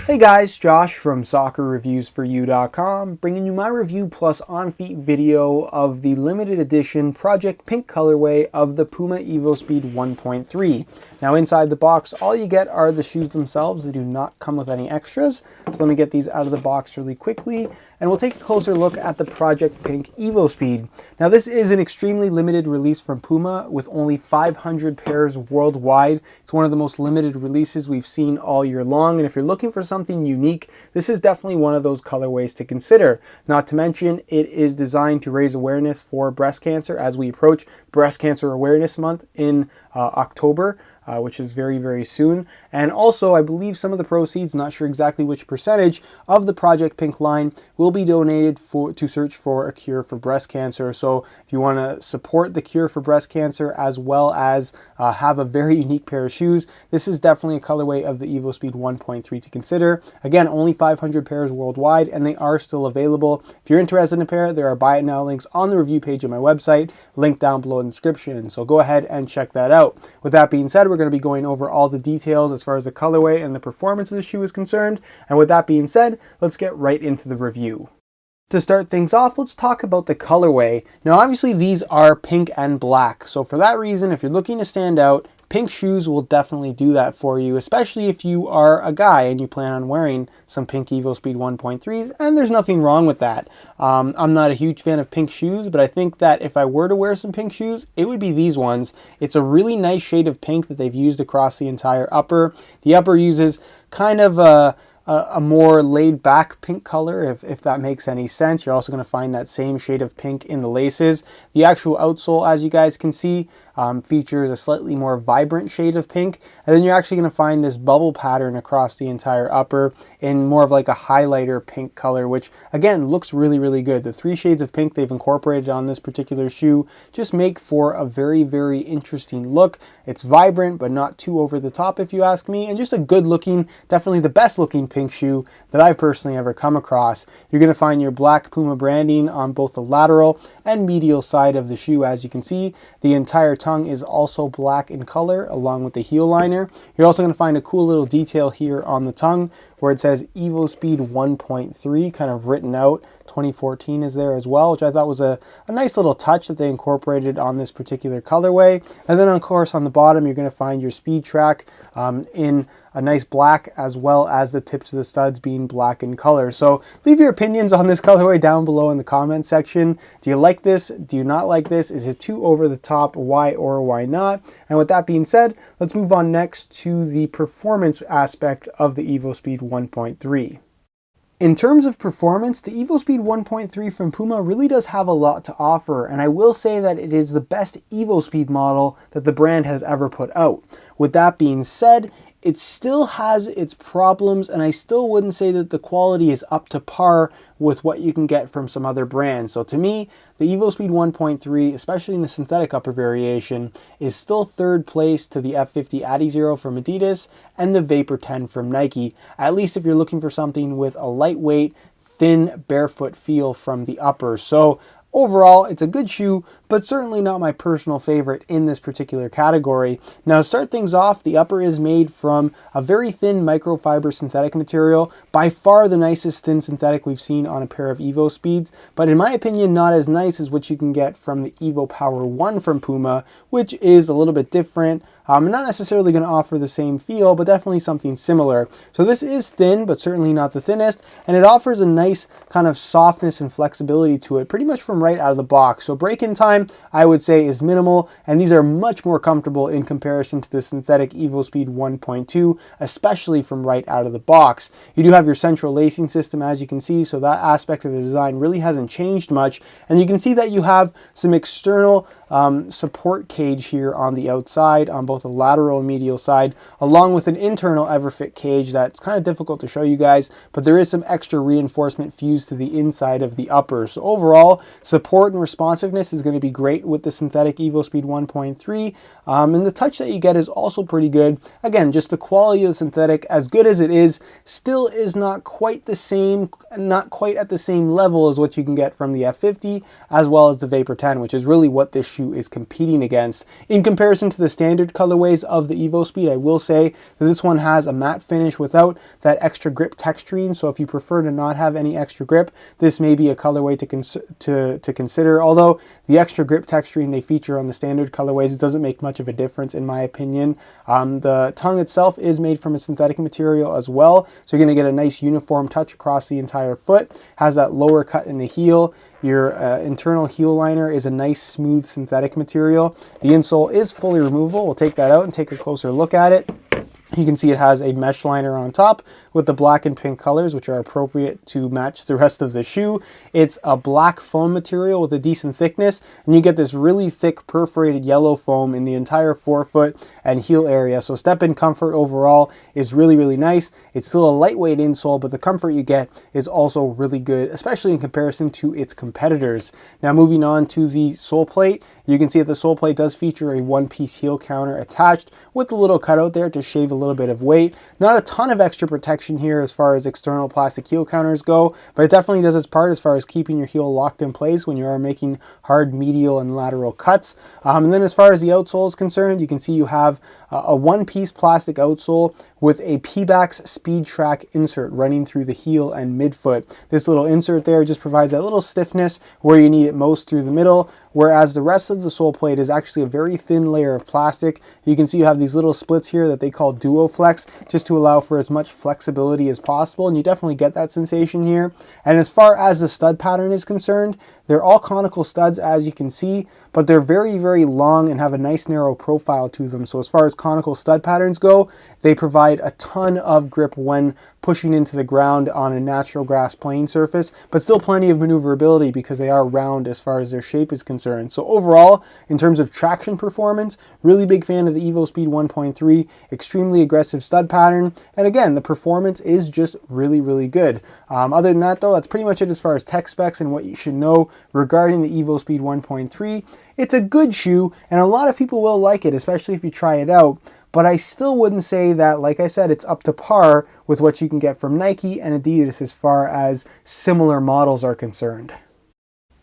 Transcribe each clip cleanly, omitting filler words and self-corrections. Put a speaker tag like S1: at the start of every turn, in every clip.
S1: Hey guys, Josh from soccerreviewsforyou.com, bringing you my review plus on-feet video of the limited edition Project Pink colorway of the Puma evoSPEED 1.3. Now inside the box, all you get are the shoes themselves. They do not come with any extras. So let me get these out of the box really quickly, and we'll take a closer look at the Project Pink evoSPEED. Now this is an extremely limited release from Puma with only 500 pairs worldwide. It's one of the most limited releases we've seen all year long, and if you're looking for something unique, this is definitely one of those colorways to consider. Not to mention, it is designed to raise awareness for breast cancer as we approach Breast Cancer Awareness Month in October. Which is very, very soon. And also, I believe some of the proceeds, not sure exactly which percentage, of the Project Pink line will be donated to search for a cure for breast cancer. So if you want to support the cure for breast cancer as well as have a very unique pair of shoes, this is definitely a colorway of the evoSPEED 1.3 to consider. Again, only 500 pairs worldwide, and they are still available. If you're interested in a pair, there are buy it now links on the review page of my website, linked down below in the description. So go ahead and check that out. With that being said, we're going to be going over all the details as far as the colorway and the performance of the shoe is concerned. And with that being said, let's get right into the review. To start things off, let's talk about the colorway. Now obviously these are pink and black, so for that reason, if you're looking to stand out, pink shoes will definitely do that for you, especially if you are a guy and you plan on wearing some pink evoSPEED 1.3s, and there's nothing wrong with that. I'm not a huge fan of pink shoes, but I think that if I were to wear some pink shoes, it would be these ones. It's a really nice shade of pink that they've used across the entire upper. The upper uses kind of a more laid back pink color, if that makes any sense. You're also going to find that same shade of pink in the laces. The actual outsole, as you guys can see, features a slightly more vibrant shade of pink, and then you're actually going to find this bubble pattern across the entire upper in more of like a highlighter pink color, which again looks really, really good. The three shades of pink they've incorporated on this particular shoe just make for a very, very interesting look. It's vibrant but not too over the top if you ask me, and just a good looking, definitely the best looking pink shoe that I've personally ever come across. You're going to find your black Puma branding on both the lateral and medial side of the shoe. As you can see, the entire tongue is also black in color along with the heel liner. You're also going to find a cool little detail here on the tongue where it says evoSPEED 1.3 kind of written out. 2014 is there as well, which I thought was a nice little touch that they incorporated on this particular colorway. And then of course on the bottom you're going to find your speed track in a nice black, as well as the tips of the studs being black in color. So leave your opinions on this colorway down below in the comment section. Do you like this? Do you not like this? Is it too over the top? Why or why not? And with that being said, let's move on next to the performance aspect of the evoSPEED 1.3. In terms of performance, the evoSPEED 1.3 from Puma really does have a lot to offer, and I will say that it is the best evoSPEED model that the brand has ever put out. With that being said, it still has its problems, and I still wouldn't say that the quality is up to par with what you can get from some other brands. So to me, the evoSPEED 1.3, especially in the synthetic upper variation, is still third place to the F50 Adizero from Adidas and the Vapor 10 from Nike, at least if you're looking for something with a lightweight, thin, barefoot feel from the upper. So overall, it's a good shoe, but certainly not my personal favorite in this particular category. Now, to start things off, the upper is made from a very thin microfiber synthetic material, by far the nicest thin synthetic we've seen on a pair of evoSPEEDs, but in my opinion, not as nice as what you can get from the Evo Power 1 from Puma, which is a little bit different. Not necessarily going to offer the same feel, but definitely something similar. So this is thin, but certainly not the thinnest, and it offers a nice kind of softness and flexibility to it pretty much from right out of the box. So break-in time, I would say, is minimal, and these are much more comfortable in comparison to the synthetic evoSPEED 1.2, especially from right out of the box. You do have your central lacing system, as you can see, so that aspect of the design really hasn't changed much, and you can see that you have some external support cage here on the outside on both the lateral and medial side, along with an internal EverFit cage that's kind of difficult to show you guys, but there is some extra reinforcement fused to the inside of the upper. So overall, support and responsiveness is going to be great with the synthetic evoSPEED 1.3, and the touch that you get is also pretty good. Again, just the quality of the synthetic, as good as it is, still is not quite the same, not quite at the same level as what you can get from the F50 as well as the Vapor 10, which is really what this shoe is competing against. In comparison to the standard colorways of the evoSPEED, I will say that this one has a matte finish without that extra grip texturing. So if you prefer to not have any extra grip, this may be a colorway to consider. Although the extra grip texturing they feature on the standard colorways, it doesn't make much of a difference in my opinion. The tongue itself is made from a synthetic material as well, so you're going to get a nice uniform touch across the entire foot. Has that lower cut in the heel. Your internal heel liner is a nice smooth synthetic material. The insole is fully removable. We'll take that out and take a closer look at it. You can see it has a mesh liner on top with the black and pink colors, which are appropriate to match the rest of the shoe. It's a black foam material with a decent thickness, and you get this really thick perforated yellow foam in the entire forefoot and heel area. So step-in comfort overall is really, really nice. It's still a lightweight insole, but the comfort you get is also really good, especially in comparison to its competitors. Now moving on to the sole plate, you can see that the sole plate does feature a one-piece heel counter attached with a little cutout there to shave a little bit of weight. Not a ton of extra protection here as far as external plastic heel counters go, but it definitely does its part as far as keeping your heel locked in place when you are making hard medial and lateral cuts. And then as far as the outsole is concerned, you can see you have a one-piece plastic outsole with a Pebax Speed Track insert running through the heel and midfoot. This little insert there just provides that little stiffness where you need it most through the middle, whereas the rest of the sole plate is actually a very thin layer of plastic. You can see you have these little splits here that they call DuoFlex, just to allow for as much flexibility as possible, and you definitely get that sensation here. And as far as the stud pattern is concerned, they're all conical studs, as you can see, but they're very, very long and have a nice narrow profile to them. So as far as conical stud patterns go, they provide a ton of grip when pushing into the ground on a natural grass playing surface, but still plenty of maneuverability because they are round as far as their shape is concerned. So overall, in terms of traction performance, really big fan of the evoSPEED 1.3, extremely aggressive stud pattern, and again, the performance is just really, really good. Other than that though, that's pretty much it as far as tech specs and what you should know regarding the evoSPEED 1.3. It's a good shoe, and a lot of people will like it, especially if you try it out. But I still wouldn't say that, like I said, it's up to par with what you can get from Nike and Adidas as far as similar models are concerned.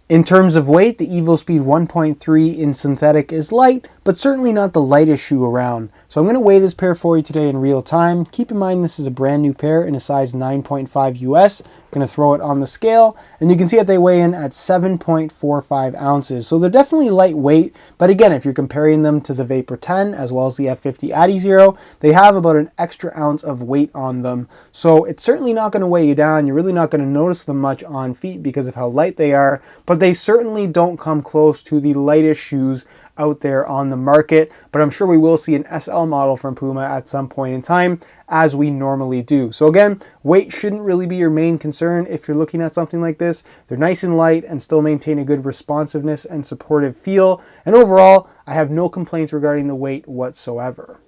S1: In terms of weight, the evoSPEED 1.3 in synthetic is light, but certainly not the lightest shoe around. So I'm going to weigh this pair for you today in real time. Keep in mind this is a brand new pair in a size 9.5 US. I'm going to throw it on the scale, and you can see that they weigh in at 7.45 ounces. So they're definitely lightweight, but again, if you're comparing them to the Vapor 10 as well as the F50 Adizero, they have about an extra ounce of weight on them. So it's certainly not going to weigh you down. You're really not going to notice them much on feet because of how light they are, but they certainly don't come close to the lightest shoes out there on the market. But I'm sure we will see an SL model from Puma at some point in time, as we normally do. So again, weight shouldn't really be your main concern if you're looking at something like this. They're nice and light and still maintain a good responsiveness and supportive feel. And overall, I have no complaints regarding the weight whatsoever.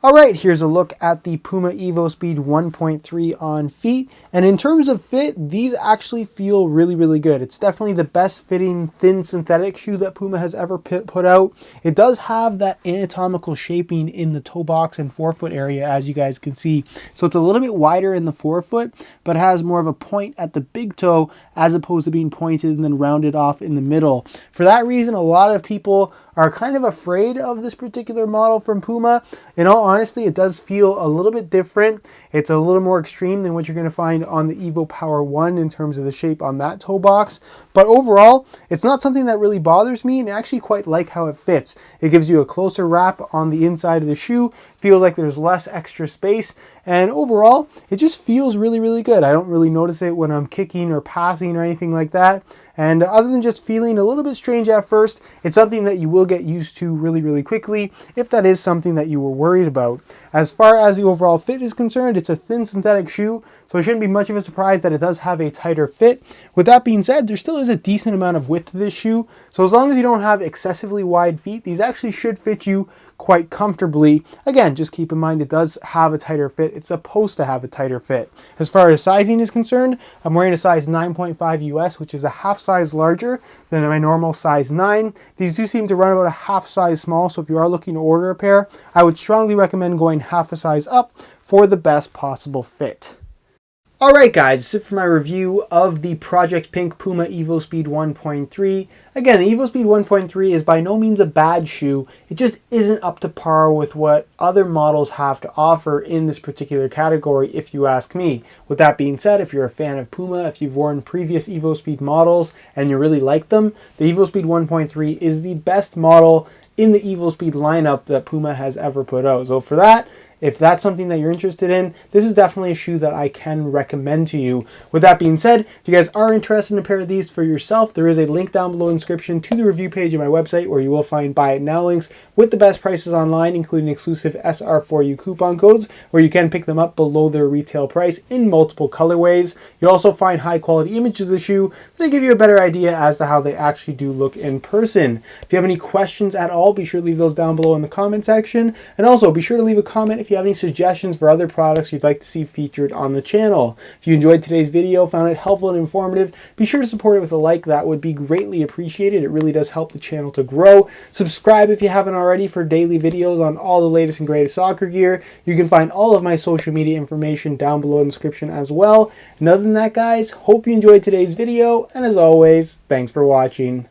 S1: Alright, here's a look at the Puma evoSPEED 1.3 on feet, and in terms of fit, these actually feel really, really good. It's definitely the best fitting thin synthetic shoe that Puma has ever put out. It does have that anatomical shaping in the toe box and forefoot area, as you guys can see. So it's a little bit wider in the forefoot, but has more of a point at the big toe as opposed to being pointed and then rounded off in the middle. For that reason, a lot of people are kind of afraid of this particular model from Puma. In all honesty, it does feel a little bit different. It's a little more extreme than what you're going to find on the Evo Power 1 in terms of the shape on that toe box. But overall, it's not something that really bothers me, and I actually quite like how it fits. It gives you a closer wrap on the inside of the shoe, feels like there's less extra space, and overall, it just feels really, really good. I don't really notice it when I'm kicking or passing or anything like that. And other than just feeling a little bit strange at first, it's something that you will get used to really, really quickly if that is something that you were worried about. As far as the overall fit is concerned, it's a thin synthetic shoe, so it shouldn't be much of a surprise that it does have a tighter fit. With that being said, there still is a decent amount of width to this shoe, so as long as you don't have excessively wide feet, these actually should fit you quite comfortably. Again, just keep in mind it does have a tighter fit. It's supposed to have a tighter fit. As far as sizing is concerned, I'm wearing a size 9.5 US, which is a half size larger than my normal size 9. These do seem to run about a half size small, so if you are looking to order a pair, I would strongly recommend going half a size up for the best possible fit. Alright guys, that's it for my review of the Project Pink Puma evoSPEED 1.3. Again, the evoSPEED 1.3 is by no means a bad shoe, it just isn't up to par with what other models have to offer in this particular category, if you ask me. With that being said, if you're a fan of Puma, if you've worn previous evoSPEED models and you really like them, the evoSPEED 1.3 is the best model in the evoSPEED lineup that Puma has ever put out. So for that, if that's something that you're interested in, this is definitely a shoe that I can recommend to you. With that being said, if you guys are interested in a pair of these for yourself, there is a link down below in the description to the review page of my website where you will find buy it now links with the best prices online, including exclusive SR4U coupon codes where you can pick them up below their retail price in multiple colorways. You'll also find high quality images of the shoe that give you a better idea as to how they actually do look in person. If you have any questions at all, be sure to leave those down below in the comment section, and also be sure to leave a comment if you have any suggestions for other products you'd like to see featured on the channel. If you enjoyed today's video, found it helpful and informative, be sure to support it with a like. That would be greatly appreciated. It really does help the channel to grow. Subscribe if you haven't already for daily videos on all the latest and greatest soccer gear. You can find all of my social media information down below in the description as well. And other than that, guys, hope you enjoyed today's video, and as always, thanks for watching.